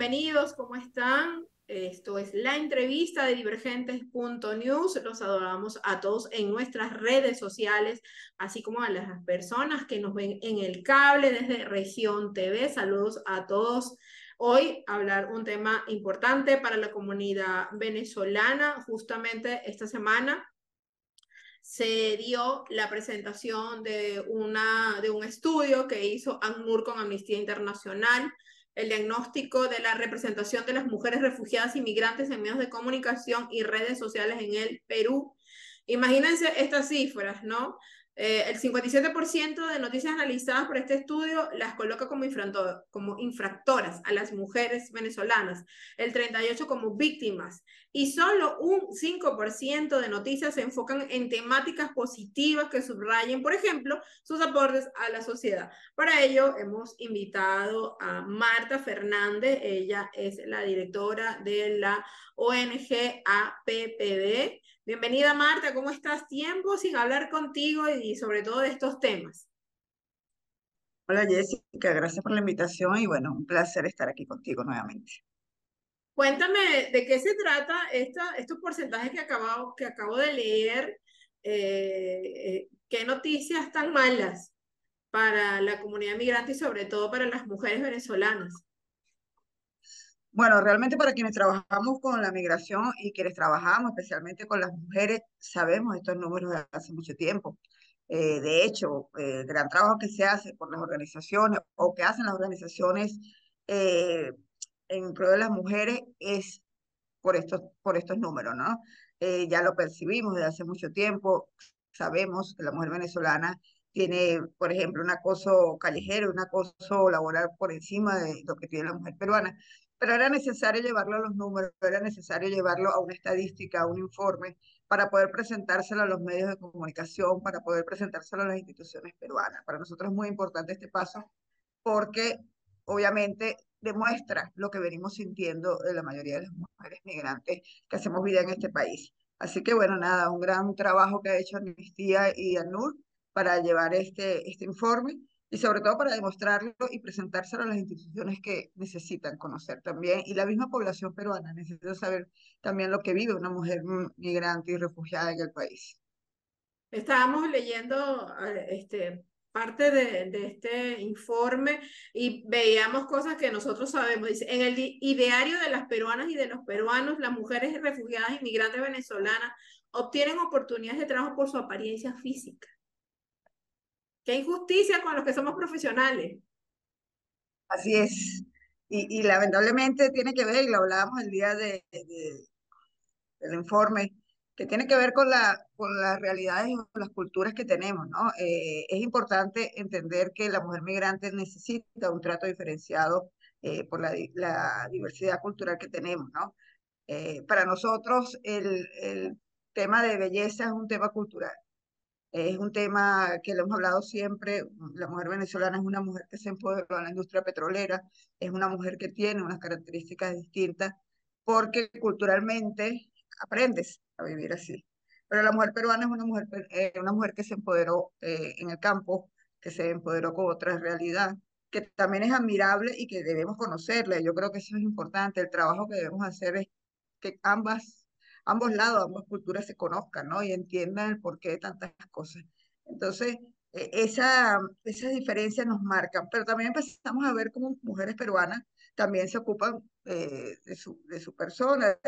bienvenidos, ¿cómo están? Esto es la entrevista de Divergentes.news. Los adoramos a todos en nuestras redes sociales, así como a las personas que nos ven en el cable desde Región TV. Saludos a todos. Hoy hablar un tema importante para la comunidad venezolana. Justamente esta semana se dio la presentación de un estudio que hizo ACNUR con Amnistía Internacional, el diagnóstico de la representación de las mujeres refugiadas y migrantes en medios de comunicación y redes sociales en el Perú. Imagínense estas cifras, ¿no? El 57% de noticias analizadas por este estudio las coloca como infractoras a las mujeres venezolanas, el 38% como víctimas, y solo un 5% de noticias se enfocan en temáticas positivas que subrayen, por ejemplo, sus aportes a la sociedad. Para ello hemos invitado a Marta Fernández. Ella es la directora de la ONG APPD. Bienvenida, Marta, ¿cómo estás? Tiempo sin hablar contigo y sobre todo de estos temas. Hola Jessica, gracias por la invitación y bueno, un placer estar aquí contigo nuevamente. Cuéntame de qué se trata estos porcentajes que acabo de leer. ¿Qué noticias tan malas para la comunidad migrante y sobre todo para las mujeres venezolanas? Bueno, realmente para quienes trabajamos con la migración y quienes trabajamos especialmente con las mujeres, sabemos estos números de hace mucho tiempo. De hecho, el gran trabajo que se hace por las organizaciones o que hacen las organizaciones eh, en pro de las mujeres es por estos números, ¿no? Ya lo percibimos desde hace mucho tiempo, sabemos que la mujer venezolana tiene, por ejemplo, un acoso callejero, un acoso laboral por encima de lo que tiene la mujer peruana, pero era necesario llevarlo a los números, era necesario llevarlo a una estadística, a un informe, para poder presentárselo a los medios de comunicación, para poder presentárselo a las instituciones peruanas. Para nosotros es muy importante este paso porque obviamente demuestra lo que venimos sintiendo de la mayoría de las mujeres migrantes que hacemos vida en este país. Así que bueno, nada, un gran trabajo que ha hecho Amnistía y ANUR para llevar este informe y sobre todo para demostrarlo y presentárselo a las instituciones que necesitan conocer también y la misma población peruana necesita saber también lo que vive una mujer migrante y refugiada en el país. Estábamos leyendo parte de este informe y veíamos cosas que nosotros sabemos. Dice, en el ideario de las peruanas y de los peruanos, las mujeres refugiadas y migrantes venezolanas obtienen oportunidades de trabajo por su apariencia física. Qué injusticia con los que somos profesionales. Así es. Y lamentablemente tiene que ver, y lo hablábamos el día del informe, que tiene que ver con las realidades y con las culturas que tenemos, ¿no? Es importante entender que la mujer migrante necesita un trato diferenciado por la diversidad cultural que tenemos, ¿no? Para nosotros el tema de belleza es un tema cultural. Es un tema que lo hemos hablado siempre. La mujer venezolana es una mujer que se empoderó en la industria petrolera, es una mujer que tiene unas características distintas, porque culturalmente aprendes a vivir así. Pero la mujer peruana es una mujer que se empoderó en el campo, que se empoderó con otra realidad, que también es admirable y que debemos conocerla. Yo creo que eso es importante. El trabajo que debemos hacer es que ambos lados, ambas culturas se conozcan, ¿no? Y entiendan el porqué de tantas cosas. Entonces, esas diferencias nos marcan, pero también empezamos a ver cómo mujeres peruanas también se ocupan de su persona,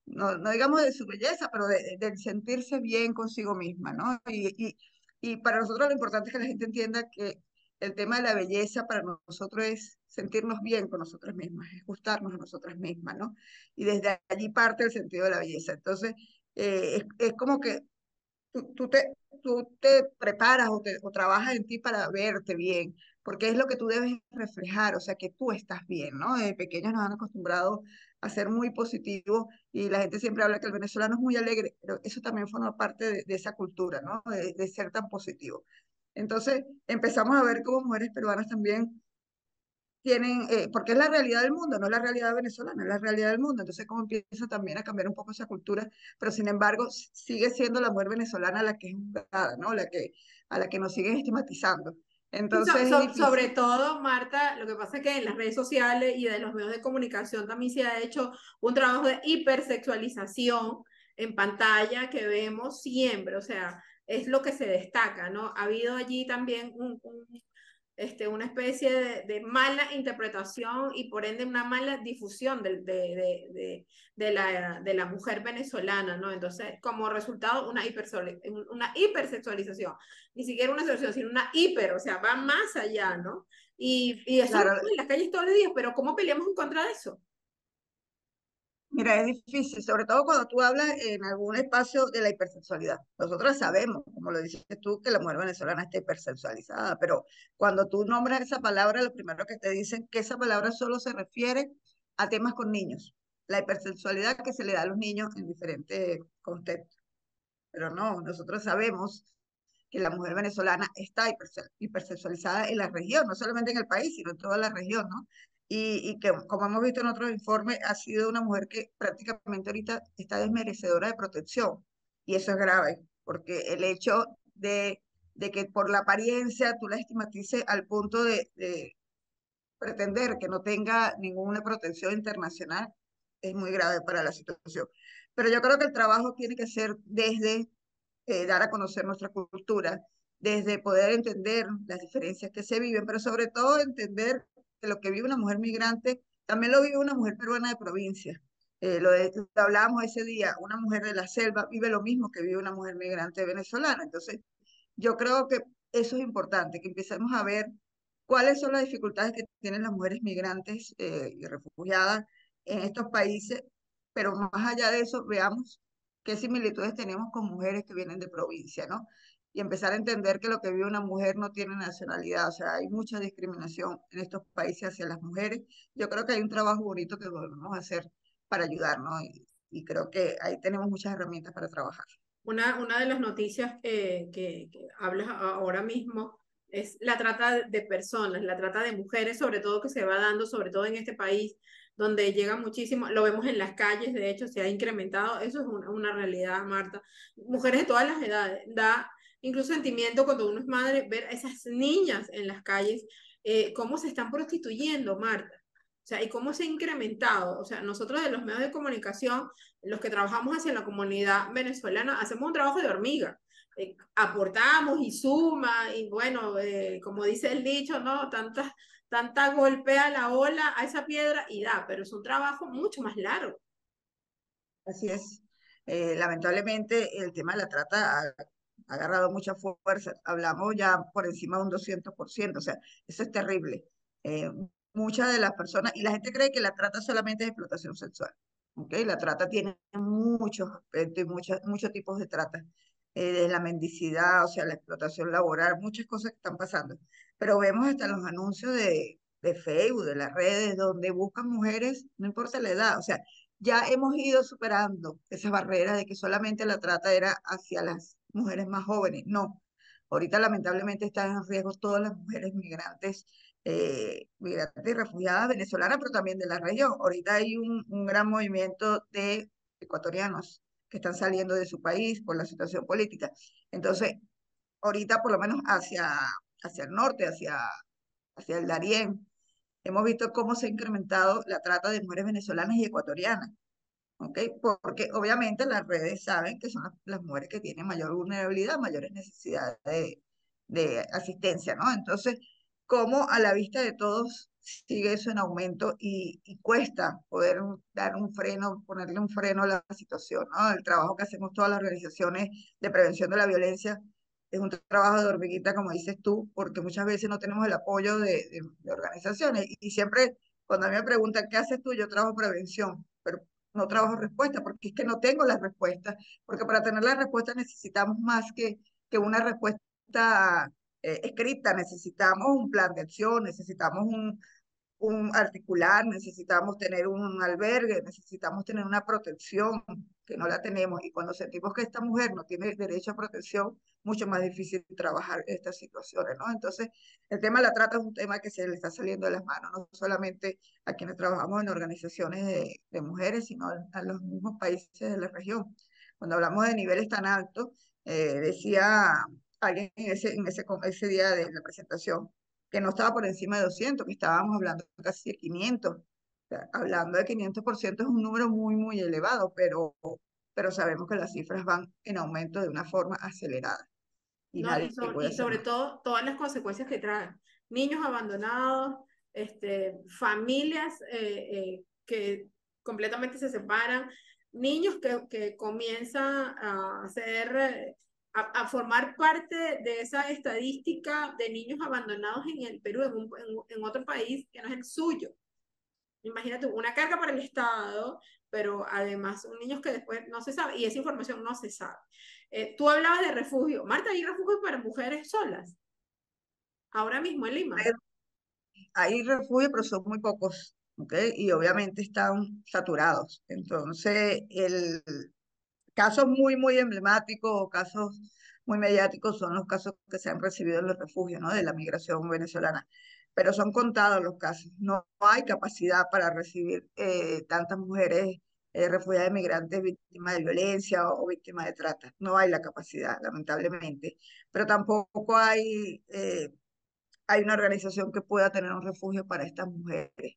no digamos de su belleza, pero del sentirse bien consigo misma, ¿no? Y para nosotros lo importante es que la gente entienda que el tema de la belleza para nosotros es sentirnos bien con nosotras mismas, es gustarnos a nosotras mismas, ¿no? Y desde allí parte el sentido de la belleza. Entonces, es como que tú, tú te, tú te preparas o trabajas en ti para verte bien, porque es lo que tú debes reflejar, o sea, que tú estás bien, ¿no? De pequeños nos han acostumbrado a ser muy positivos y la gente siempre habla que el venezolano es muy alegre, pero eso también forma parte de esa cultura, ¿no? De ser tan positivo. Entonces, empezamos a ver cómo mujeres peruanas también tienen, porque es la realidad del mundo, no es la realidad venezolana, es la realidad del mundo. Entonces, como empieza también a cambiar un poco esa cultura, pero sin embargo, sigue siendo la mujer venezolana la que es juzgada, ¿no? A la que nos siguen estigmatizando. Y Entonces es sobre difícil. todo, Marta, lo que pasa es que en las redes sociales y de los medios de comunicación también se ha hecho un trabajo de hipersexualización en pantalla que vemos siempre, o sea, es lo que se destaca, ¿no? Ha habido allí también una especie mala interpretación y por ende una mala difusión de la mujer venezolana, ¿no? Entonces, como resultado, una hipersexualización, ni siquiera una sexualización, sino una hiper, o sea, va más allá, ¿no? Y eso lo Claro, vemos en las calles todos los días, pero ¿cómo peleamos en contra de eso? mira, es difícil, sobre todo cuando tú hablas en algún espacio de la hipersexualidad. Nosotros sabemos, como lo dices tú, que la mujer venezolana está hipersexualizada, pero cuando tú nombras esa palabra, lo primero que te dicen que esa palabra solo se refiere a temas con niños, la hipersexualidad que se le da a los niños en diferentes contextos. Pero no, nosotros sabemos que la mujer venezolana está hipersexualizada en la región, no solamente en el país, sino en toda la región, ¿no? Y que, como hemos visto en otros informes, ha sido una mujer que prácticamente ahorita está desmerecedora de protección. Y eso es grave, porque el hecho de que por la apariencia tú la estigmatices al punto de pretender que no tenga ninguna protección internacional es muy grave para la situación. Pero yo creo que el trabajo tiene que ser desde dar a conocer nuestra cultura, desde poder entender las diferencias que se viven, pero sobre todo entender que lo que vive una mujer migrante también lo vive una mujer peruana de provincia. Lo hablábamos ese día, una mujer de la selva vive lo mismo que vive una mujer migrante venezolana. Entonces, yo creo que eso es importante, que empecemos a ver cuáles son las dificultades que tienen las mujeres migrantes y refugiadas en estos países, pero más allá de eso, veamos qué similitudes tenemos con mujeres que vienen de provincia, ¿no? Y empezar a entender que lo que vive una mujer no tiene nacionalidad, o sea, hay mucha discriminación en estos países hacia las mujeres. Yo creo que hay un trabajo bonito que debemos hacer para ayudarnos y creo que ahí tenemos muchas herramientas para trabajar. Una de las noticias que hablas ahora mismo es la trata de personas, la trata de mujeres, sobre todo que se va dando, sobre todo en este país, donde llega muchísimo, lo vemos en las calles, de hecho, se ha incrementado, eso es una realidad, Marta. Mujeres de todas las edades, da incluso sentimiento cuando uno es madre ver a esas niñas en las calles, cómo se están prostituyendo, Marta. O sea, y cómo se ha incrementado. O sea, nosotros de los medios de comunicación los que trabajamos hacia la comunidad venezolana, hacemos un trabajo de hormiga. Aportamos y suma, y bueno, como dice el dicho, ¿no? Tanta golpea la ola a esa piedra y da, pero es un trabajo mucho más largo. Así es. Lamentablemente el tema de la trata ha agarrado mucha fuerza. Hablamos ya por encima de un 200%, o sea, eso es terrible. Eh, Muchas de las personas, y la gente cree que la trata solamente es explotación sexual. ¿Ok? La trata tiene muchos aspectos y muchos tipos de trata. Desde la mendicidad, o sea, la explotación laboral, muchas cosas que están pasando. Pero vemos hasta los anuncios de Facebook, de las redes, donde buscan mujeres, no importa la edad, o sea, ya hemos ido superando esa barrera de que solamente la trata era hacia las mujeres más jóvenes. No, ahorita lamentablemente están en riesgo todas las mujeres migrantes, migrantes y refugiadas venezolanas, pero también de la región. Ahorita hay un gran movimiento de ecuatorianos que están saliendo de su país por la situación política. Entonces, ahorita por lo menos hacia el norte, hacia el Darién, hemos visto cómo se ha incrementado la trata de mujeres venezolanas y ecuatorianas. ¿Ok? Porque obviamente las redes saben que son las mujeres que tienen mayor vulnerabilidad, mayores necesidades de asistencia, ¿no? Entonces, ¿cómo a la vista de todos sigue eso en aumento y cuesta poder dar un freno, ponerle un freno a la situación, ¿no? El trabajo que hacemos todas las organizaciones de prevención de la violencia es un trabajo de hormiguita, como dices tú, porque muchas veces no tenemos el apoyo de organizaciones y siempre cuando a mí me preguntan, ¿qué haces tú? Yo trabajo prevención, pero no trabajo respuesta, porque es que no tengo las respuestas, porque para tener las respuestas necesitamos más que una respuesta escrita, necesitamos un plan de acción, necesitamos un articular, necesitamos tener un albergue, necesitamos tener una protección que no la tenemos. Y cuando sentimos que esta mujer no tiene derecho a protección, mucho más difícil trabajar estas situaciones, ¿no? Entonces, el tema de la trata es un tema que se le está saliendo de las manos, no solamente a quienes trabajamos en organizaciones de mujeres, sino a los mismos países de la región. Cuando hablamos de niveles tan altos, decía alguien ese día de la presentación que no estaba por encima de 200, que estábamos hablando casi de 500. O sea, hablando de 500% es un número muy, muy elevado, pero sabemos que las cifras van en aumento de una forma acelerada y ¿no? nadie puede Y hacer sobre nada. todo todas las consecuencias que traen. Niños abandonados, familias que completamente se separan, niños que comienzan a ser, a formar parte de esa estadística de niños abandonados en el Perú, en otro país que no es el suyo. Imagínate, una carga para el Estado, pero además un niño que después no se sabe, y esa información no se sabe. Tú hablabas de refugio. Marta, ¿hay refugios para mujeres solas? Ahora mismo en Lima. Hay refugios, pero son muy pocos, ¿ok? Y obviamente están saturados. Entonces, casos muy, muy emblemáticos o casos muy mediáticos son los casos que se han recibido en los refugios, ¿no? De la migración venezolana. Pero son contados los casos. No hay capacidad para recibir tantas mujeres refugiadas migrantes víctimas de violencia o víctimas de trata. No hay la capacidad, lamentablemente. Pero tampoco hay una organización que pueda tener un refugio para estas mujeres.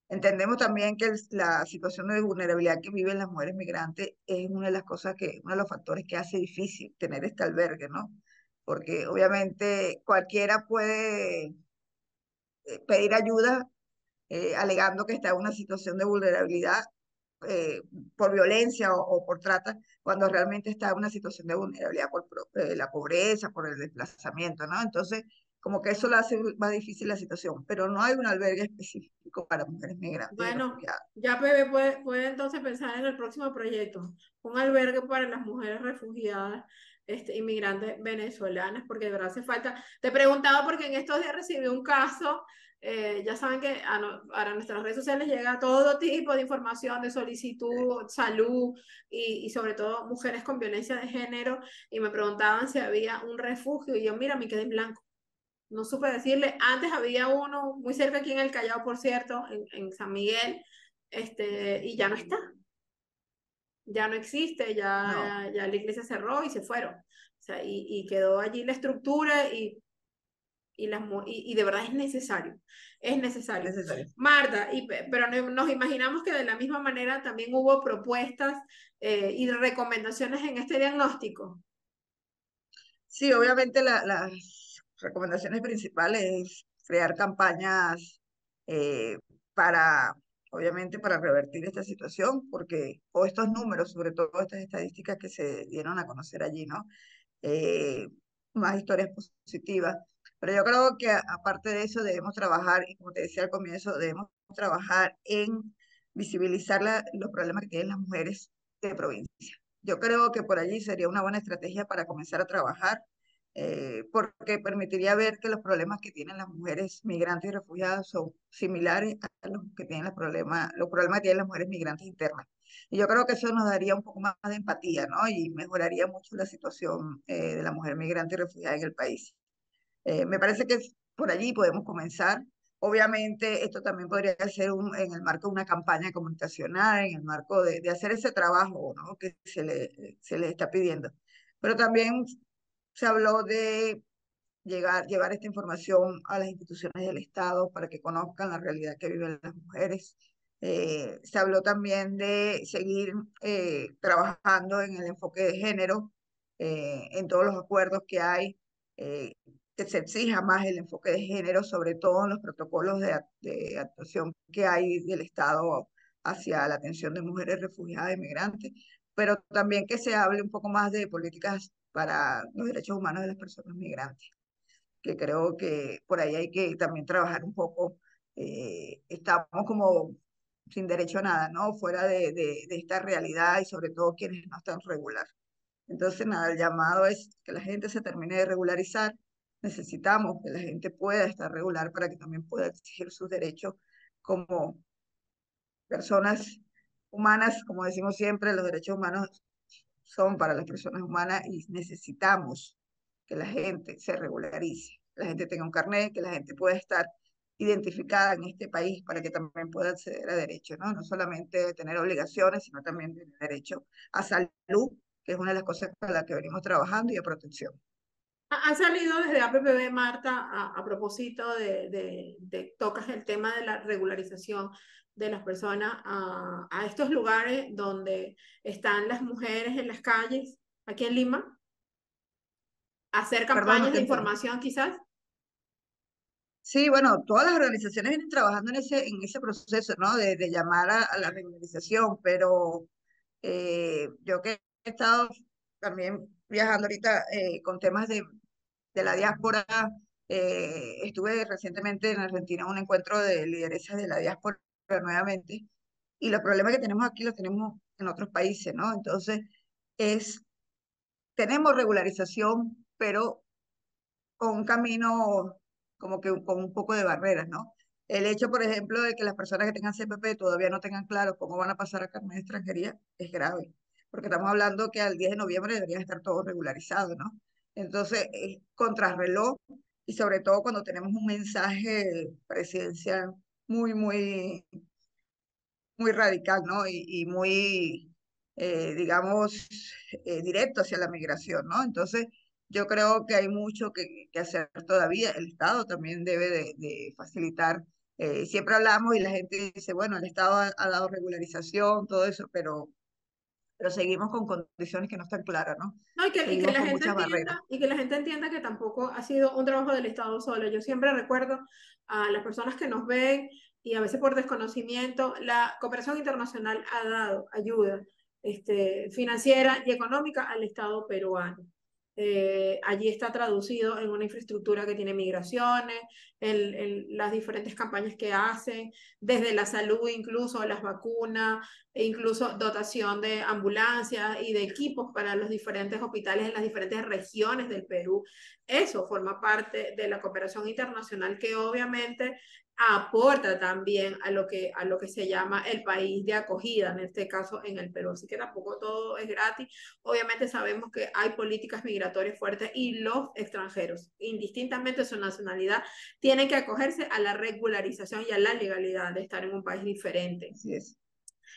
Entendemos también que la situación de vulnerabilidad que viven las mujeres migrantes es una de las cosas uno de los factores que hace difícil tener este albergue, ¿no? Porque obviamente cualquiera puede pedir ayuda alegando que está en una situación de vulnerabilidad eh, por violencia o por trata, cuando realmente está en una situación de vulnerabilidad por la pobreza, por el desplazamiento, ¿no? Entonces, como que eso lo hace más difícil la situación, pero no hay un albergue específico para mujeres migrantes y Bueno, refugiadas. ya PB puede entonces pensar en el próximo proyecto, un albergue para las mujeres refugiadas, inmigrantes venezolanas, porque de verdad hace falta. Te preguntaba porque en estos días recibí un caso, ya saben que a nuestras redes sociales llega todo tipo de información de solicitud, salud y sobre todo mujeres con violencia de género, y me preguntaban si había un refugio, y yo, mira, me quedé en blanco. No supe decirle, antes había uno muy cerca aquí en el Callao, por cierto, en San Miguel, y ya no está, ya no existe, No, ya la iglesia cerró y se fueron. O sea, y quedó allí la estructura y de verdad es es necesario. necesario. Marta, pero nos imaginamos que de la misma manera también hubo propuestas y recomendaciones en este diagnóstico. Sí, obviamente las recomendaciones principales es crear campañas eh, para, obviamente, para revertir esta situación, porque, o estos números, sobre todo estas estadísticas que se dieron a conocer allí, ¿no? eh, Más historias positivas. Pero yo creo que aparte de eso debemos trabajar, y como te decía al comienzo, debemos trabajar en visibilizar los problemas que tienen las mujeres de provincia. Yo creo que por allí sería una buena estrategia para comenzar a trabajar, porque permitiría ver que los problemas que tienen las mujeres migrantes y refugiadas son similares a los problemas que tienen las mujeres migrantes internas. Y yo creo que eso nos daría un poco más de empatía, ¿no? Y mejoraría mucho la situación de la mujer migrante y refugiada en el país. Me parece que por allí podemos comenzar. Obviamente, esto también podría ser en el marco de una campaña comunicacional, en el marco de hacer ese trabajo, ¿no? Que se le está pidiendo. Pero también se habló de llevar esta información a las instituciones del Estado para que conozcan la realidad que viven las mujeres. Se habló también de seguir trabajando en el enfoque de género, en todos los acuerdos que hay, eh, que se exija más el enfoque de género, sobre todo en los protocolos de actuación que hay del Estado hacia la atención de mujeres refugiadas y migrantes, pero también que se hable un poco más de políticas para los derechos humanos de las personas migrantes, que creo que por ahí hay que también trabajar un poco. Estamos como sin derecho a nada, ¿no? Fuera de esta realidad y sobre todo quienes no están regular. Entonces, nada, el llamado es que la gente se termine de regularizar. Necesitamos que la gente pueda estar regular para que también pueda exigir sus derechos como personas humanas. Como decimos siempre, los derechos humanos son para las personas humanas y necesitamos que la gente se regularice, que la gente tenga un carnet, que la gente pueda estar identificada en este país para que también pueda acceder a derechos, ¿no? No solamente tener obligaciones, sino también tener derecho a salud, que es una de las cosas con las que venimos trabajando, y a protección. Ha salido desde APPB, Marta, a propósito tocas el tema de la regularización de las personas a estos lugares donde están las mujeres en las calles, aquí en Lima, hacer Perdón, no campañas te de entiendo. información quizás. Sí, bueno, todas las organizaciones vienen trabajando en ese proceso, ¿no? De llamar a la regularización, pero yo que he estado también viajando ahorita con temas de la diáspora, estuve recientemente en Argentina en un encuentro de lideresas de la diáspora nuevamente, y los problemas que tenemos aquí los tenemos en otros países, ¿no? Entonces, es, tenemos regularización, pero con un camino como que con un poco de barreras, ¿no? El hecho, por ejemplo, de que las personas que tengan CPP todavía no tengan claro cómo van a pasar a carnet de extranjería es grave, porque estamos hablando que al 10 de noviembre deberían estar todos regularizados, ¿no? Entonces, es contrarreloj y sobre todo cuando tenemos un mensaje presidencial muy, muy muy radical, ¿no? Y muy, digamos, directo hacia la migración, ¿no? Entonces, yo creo que hay mucho que hacer todavía. El Estado también debe de facilitar. Siempre hablamos y la gente dice, bueno, el Estado ha dado regularización, todo eso, pero seguimos con condiciones que no están claras, ¿no? No, y que Seguimos la con gente muchas barreras. entienda, y que la gente entienda que tampoco ha sido un trabajo del Estado solo. Yo siempre recuerdo a las personas que nos ven y a veces por desconocimiento, la cooperación internacional ha dado ayuda financiera y económica al Estado peruano. Allí está traducido en una infraestructura que tiene migraciones, en las diferentes campañas que hacen, desde la salud, incluso las vacunas, e incluso dotación de ambulancias y de equipos para los diferentes hospitales en las diferentes regiones del Perú. Eso forma parte de la cooperación internacional que obviamente aporta también a lo que se llama el país de acogida, en este caso en el Perú. Así que tampoco todo es gratis. Obviamente sabemos que hay políticas migratorias fuertes y los extranjeros, indistintamente de su nacionalidad, tienen que acogerse a la regularización y a la legalidad de estar en un país diferente. Así es.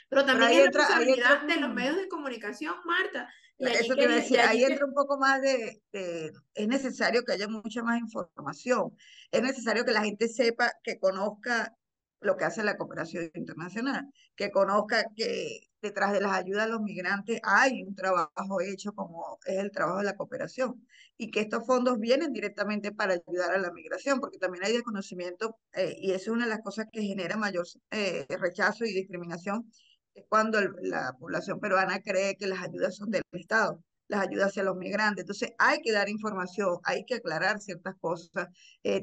Pero Pero también es ahí entra responsabilidad de los medios de comunicación, Marta. Y allí eso te iba a quería, y decir, ahí allí entra que, un poco más es necesario que haya mucha más información, es necesario que la gente sepa, que conozca lo que hace la cooperación internacional, que conozca que detrás de las ayudas a los migrantes hay un trabajo hecho como es el trabajo de la cooperación y que estos fondos vienen directamente para ayudar a la migración, porque también hay desconocimiento y eso es una de las cosas que genera mayor rechazo y discriminación es cuando la población peruana cree que las ayudas son del Estado, las ayudas hacia los migrantes. Entonces hay que dar información, hay que aclarar ciertas cosas,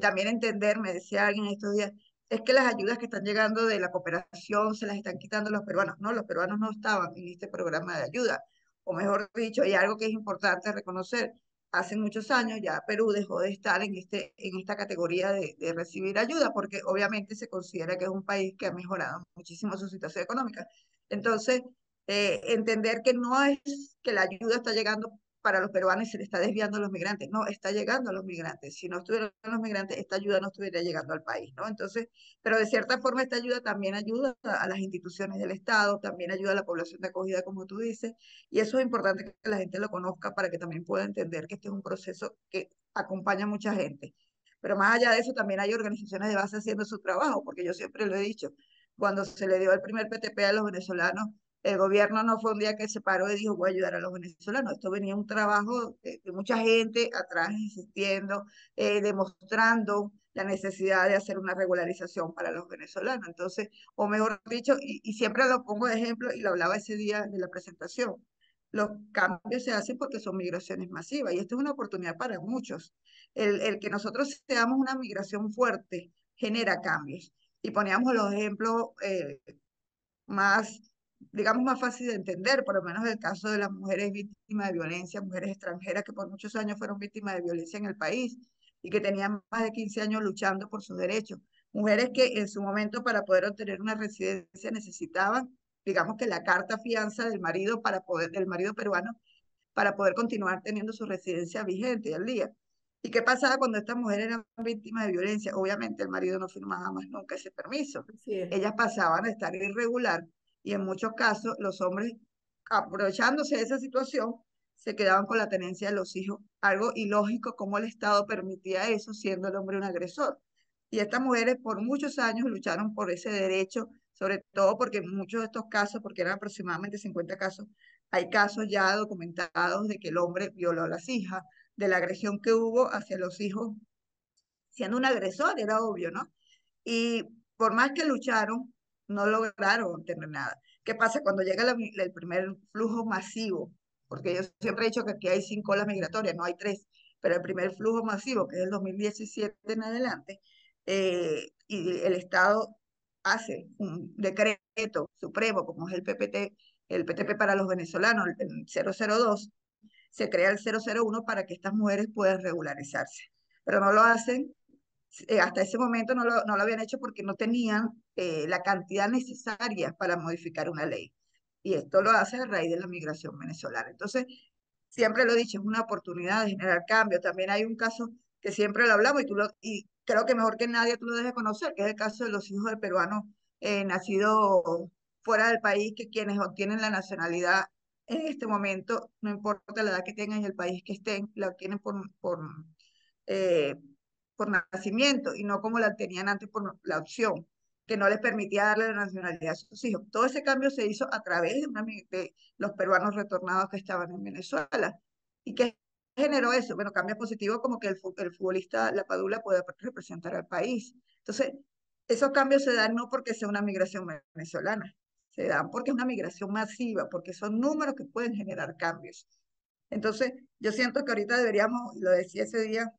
también entender, me decía alguien estos días, es que las ayudas que están llegando de la cooperación se las están quitando los peruanos. No, los peruanos no estaban en este programa de ayuda. O mejor dicho, hay algo que es importante reconocer. Hace muchos años ya Perú dejó de estar en esta categoría de recibir ayuda, porque obviamente se considera que es un país que ha mejorado muchísimo su situación económica. Entonces, entender que no es que la ayuda está llegando para los peruanos y se le está desviando a los migrantes, no, está llegando a los migrantes. Si no estuvieran los migrantes, esta ayuda no estuviera llegando al país, ¿no? Entonces, pero de cierta forma esta ayuda también ayuda a las instituciones del Estado, también ayuda a la población de acogida, como tú dices, y eso es importante que la gente lo conozca para que también pueda entender que este es un proceso que acompaña a mucha gente. Pero más allá de eso, también hay organizaciones de base haciendo su trabajo, porque yo siempre lo he dicho, cuando se le dio el primer PTP a los venezolanos, el gobierno no fue un día que se paró y dijo voy a ayudar a los venezolanos. Esto venía un trabajo de mucha gente atrás insistiendo, demostrando la necesidad de hacer una regularización para los venezolanos. Entonces, o mejor dicho, y siempre lo pongo de ejemplo y lo hablaba ese día de la presentación, los cambios se hacen porque son migraciones masivas y esto es una oportunidad para muchos. El que nosotros seamos una migración fuerte genera cambios. Y poníamos los ejemplos más, digamos, más fácil de entender, por lo menos el caso de las mujeres víctimas de violencia, mujeres extranjeras que por muchos años fueron víctimas de violencia en el país y que tenían más de 15 años luchando por sus derechos. Mujeres que en su momento para poder obtener una residencia necesitaban, digamos que la carta fianza del marido para poder, del marido peruano, para poder continuar teniendo su residencia vigente y al día. ¿Y qué pasaba cuando estas mujeres eran víctimas de violencia? Obviamente el marido no firmaba más nunca ese permiso. así es. Ellas pasaban a estar irregular y en muchos casos los hombres, aprovechándose de esa situación, se quedaban con la tenencia de los hijos. Algo ilógico como el Estado permitía eso siendo el hombre un agresor. Y estas mujeres por muchos años lucharon por ese derecho, sobre todo porque en muchos de estos casos, porque eran aproximadamente 50 casos, hay casos ya documentados de que el hombre violó a las hijas, de la agresión que hubo hacia los hijos, siendo un agresor, era obvio, ¿no? Y por más que lucharon, no lograron tener nada. ¿Qué pasa cuando llega el primer flujo masivo? Porque yo siempre he dicho que aquí hay 5 olas migratorias, no hay 3, pero el primer flujo masivo, que es el 2017 en adelante, y el Estado hace un decreto supremo, como es el PTP para los venezolanos, el 002, se crea el 001 para que estas mujeres puedan regularizarse. Pero no lo hacen, hasta ese momento no lo habían hecho porque no tenían la cantidad necesaria para modificar una ley. Y esto lo hace a raíz de la migración venezolana. Entonces, siempre lo he dicho, es una oportunidad de generar cambio. También hay un caso que siempre lo hablamos y creo que mejor que nadie tú lo debes conocer, que es el caso de los hijos de peruanos nacidos fuera del país, que quienes obtienen la nacionalidad en este momento, no importa la edad que tengan y el país que estén, la obtienen eh, por nacimiento y no como la tenían antes por la opción, que no les permitía darle la nacionalidad a sus hijos. Todo ese cambio se hizo a través de los peruanos retornados que estaban en Venezuela. ¿Y qué generó eso? Bueno, cambio positivo como que el futbolista La Padula pueda representar al país. Entonces, esos cambios se dan no porque sea una migración venezolana, se dan porque es una migración masiva, porque son números que pueden generar cambios. Entonces, yo siento que ahorita deberíamos, y lo decía ese día,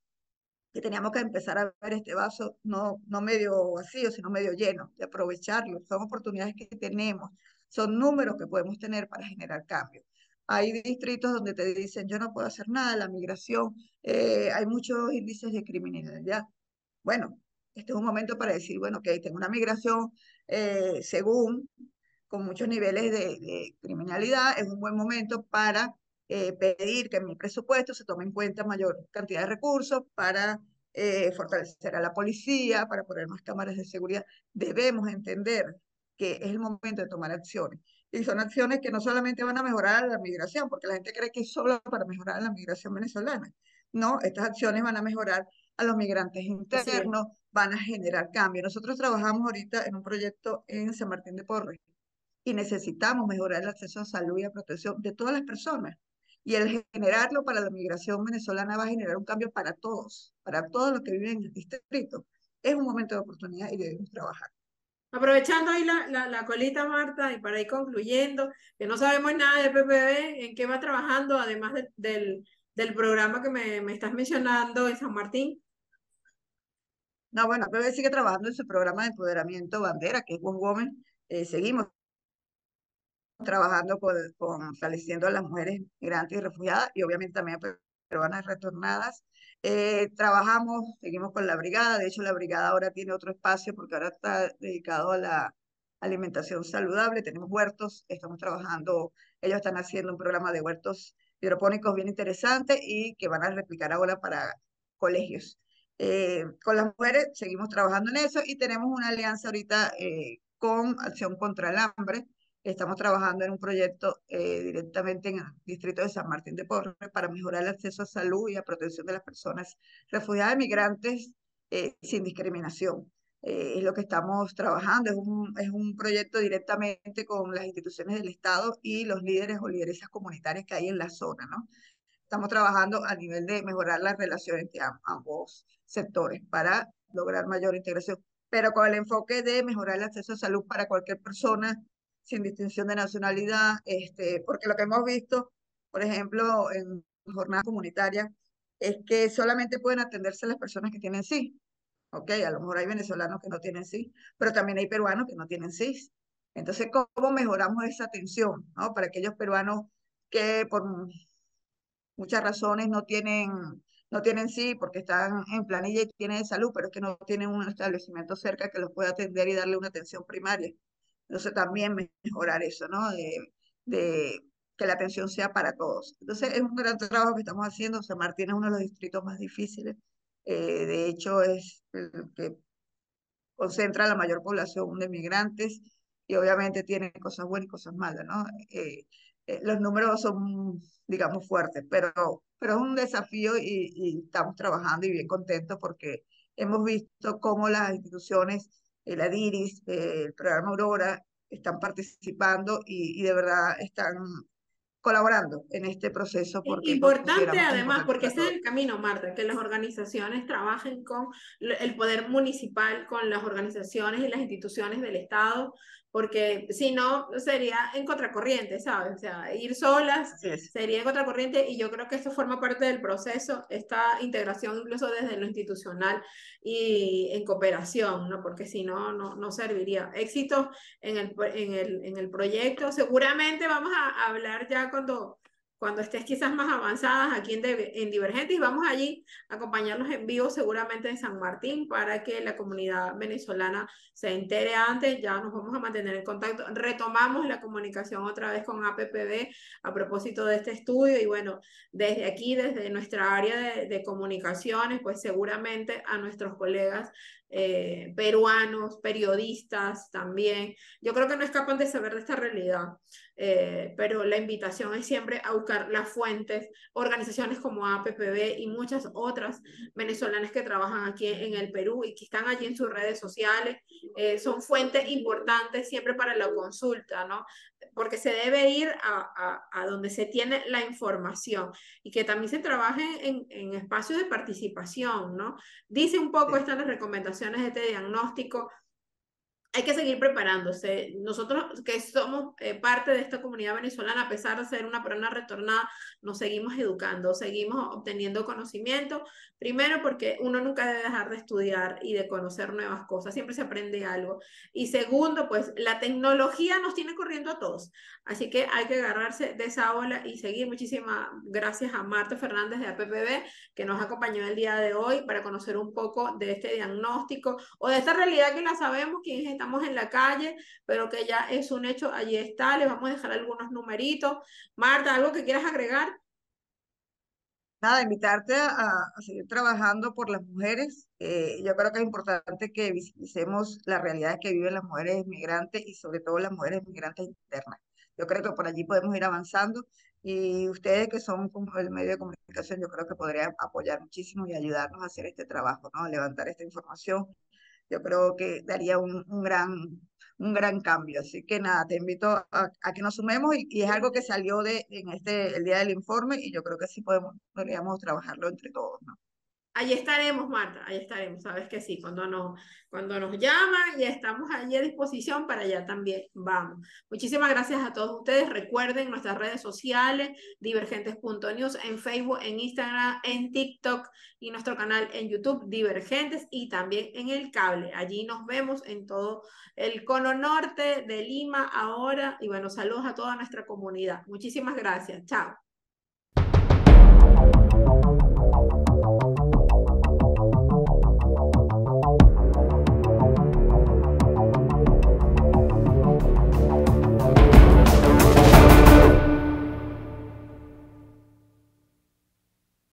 que teníamos que empezar a ver este vaso no medio vacío, sino medio lleno, de aprovecharlo. Son oportunidades que tenemos, son números que podemos tener para generar cambios. Hay distritos donde te dicen, yo no puedo hacer nada, la migración, hay muchos índices de criminalidad. Bueno, este es un momento para decir, bueno, que tengo una migración según, con muchos niveles de criminalidad, es un buen momento para pedir que en mi presupuesto se tome en cuenta mayor cantidad de recursos para fortalecer a la policía, para poner más cámaras de seguridad. Debemos entender que es el momento de tomar acciones. Y son acciones que no solamente van a mejorar la migración, porque la gente cree que es solo para mejorar la migración venezolana. No, estas acciones van a mejorar a los migrantes Así es. internos, van a generar cambio. Nosotros trabajamos ahorita en un proyecto en San Martín de Porres y necesitamos mejorar el acceso a salud y a protección de todas las personas. Y el generarlo para la migración venezolana va a generar un cambio para todos los que viven en el distrito. Es un momento de oportunidad y debemos trabajar. Aprovechando ahí la colita, Marta, y para ir concluyendo, que no sabemos nada del PPB, en qué va trabajando, además del programa que me estás mencionando en San Martín. No, bueno, PB sigue trabajando en su programa de empoderamiento bandera, que es One Woman. Seguimos trabajando fortaleciendo a las mujeres migrantes y refugiadas y obviamente también a peruanas retornadas. Seguimos con la brigada, de hecho la brigada ahora tiene otro espacio porque ahora está dedicado a la alimentación saludable, tenemos huertos, estamos trabajando, ellos están haciendo un programa de huertos hidropónicos bien interesante y que van a replicar ahora para colegios. Con las mujeres seguimos trabajando en eso y tenemos una alianza ahorita con Acción contra el Hambre. Estamos trabajando en un proyecto directamente en el distrito de San Martín de Porres para mejorar el acceso a salud y a protección de las personas refugiadas y migrantes sin discriminación. Es lo que estamos trabajando, es un proyecto directamente con las instituciones del Estado y los líderes o lideresas comunitarias que hay en la zona, ¿no? Estamos trabajando a nivel de mejorar las relaciones entre ambos sectores para lograr mayor integración, pero con el enfoque de mejorar el acceso a salud para cualquier persona sin distinción de nacionalidad, porque lo que hemos visto, por ejemplo, en jornadas comunitarias, es que solamente pueden atenderse las personas que tienen sí. Ok, a lo mejor hay venezolanos que no tienen sí, pero también hay peruanos que no tienen sí. Entonces, ¿cómo mejoramos esa atención, ¿no? Para aquellos peruanos que por muchas razones no tienen sí porque están en planilla y tienen salud, pero es que no tienen un establecimiento cerca que los pueda atender y darle una atención primaria. Entonces también mejorar eso, ¿no? De que la atención sea para todos. Entonces es un gran trabajo que estamos haciendo. San Martín es uno de los distritos más difíciles. De hecho, es el que concentra la mayor población de migrantes y obviamente tiene cosas buenas y cosas malas, ¿no? los números son, digamos, fuertes, pero es un desafío y estamos trabajando y bien contentos porque hemos visto cómo las instituciones, la DIRIS, el programa Aurora, están participando y de verdad están colaborando en este proceso porque Importante consideramos que es además, importante porque para ese es todos. el camino, Marta, que las organizaciones trabajen con el poder municipal, con las organizaciones y las instituciones del Estado, porque si no sería en contracorriente, ¿sabes? O sea, ir solas Así es. sería en contracorriente y yo creo que esto forma parte del proceso, esta integración incluso desde lo institucional y en cooperación, ¿no? Porque si no, no serviría. Éxito en el proyecto. Seguramente vamos a hablar ya cuando estés quizás más avanzadas aquí en Divergentes y vamos allí a acompañarlos en vivo seguramente en San Martín para que la comunidad venezolana se entere antes, ya nos vamos a mantener en contacto. Retomamos la comunicación otra vez con APPB a propósito de este estudio y bueno, desde aquí, desde nuestra área de comunicaciones, pues seguramente a nuestros colegas peruanos, periodistas también, yo creo que no escapan de saber de esta realidad. Pero la invitación es siempre a buscar las fuentes, organizaciones como APPB y muchas otras venezolanas que trabajan aquí en el Perú y que están allí en sus redes sociales, son fuentes importantes siempre para la consulta, ¿no? Porque se debe ir a donde se tiene la información y que también se trabaje en espacios de participación, ¿no? Dice un poco, Sí. están las recomendaciones de este diagnóstico, hay que seguir preparándose. Nosotros que somos parte de esta comunidad venezolana, a pesar de ser una peruana retornada, nos seguimos educando, seguimos obteniendo conocimiento. Primero porque uno nunca debe dejar de estudiar y de conocer nuevas cosas, siempre se aprende algo. Y segundo, pues la tecnología nos tiene corriendo a todos. Así que hay que agarrarse de esa ola y seguir. Muchísimas gracias a Marta Fernández de APPB que nos acompañó el día de hoy para conocer un poco de este diagnóstico o de esta realidad que la sabemos, quienes estamos en la calle, pero que ya es un hecho, allí está, les vamos a dejar algunos numeritos. Marta, ¿algo que quieras agregar? Nada, invitarte a seguir trabajando por las mujeres. Yo creo que es importante que visibilicemos las realidades que viven las mujeres migrantes y sobre todo las mujeres migrantes internas. Yo creo que por allí podemos ir avanzando y ustedes que son como el medio de comunicación, yo creo que podrían apoyar muchísimo y ayudarnos a hacer este trabajo, ¿no? A levantar esta información. Yo creo que daría un gran cambio. Así que nada, te invito a que nos sumemos y es algo que salió el día del informe y yo creo que sí podríamos trabajarlo entre todos, ¿no? Allí estaremos, Marta, allí estaremos, sabes que sí, cuando nos llaman y estamos allí a disposición para allá también vamos. Muchísimas gracias a todos ustedes. Recuerden nuestras redes sociales, divergentes.news en Facebook, en Instagram, en TikTok y nuestro canal en YouTube, Divergentes, y también en el cable. Allí nos vemos en todo el cono norte de Lima ahora. Y bueno, saludos a toda nuestra comunidad. Muchísimas gracias. Chao.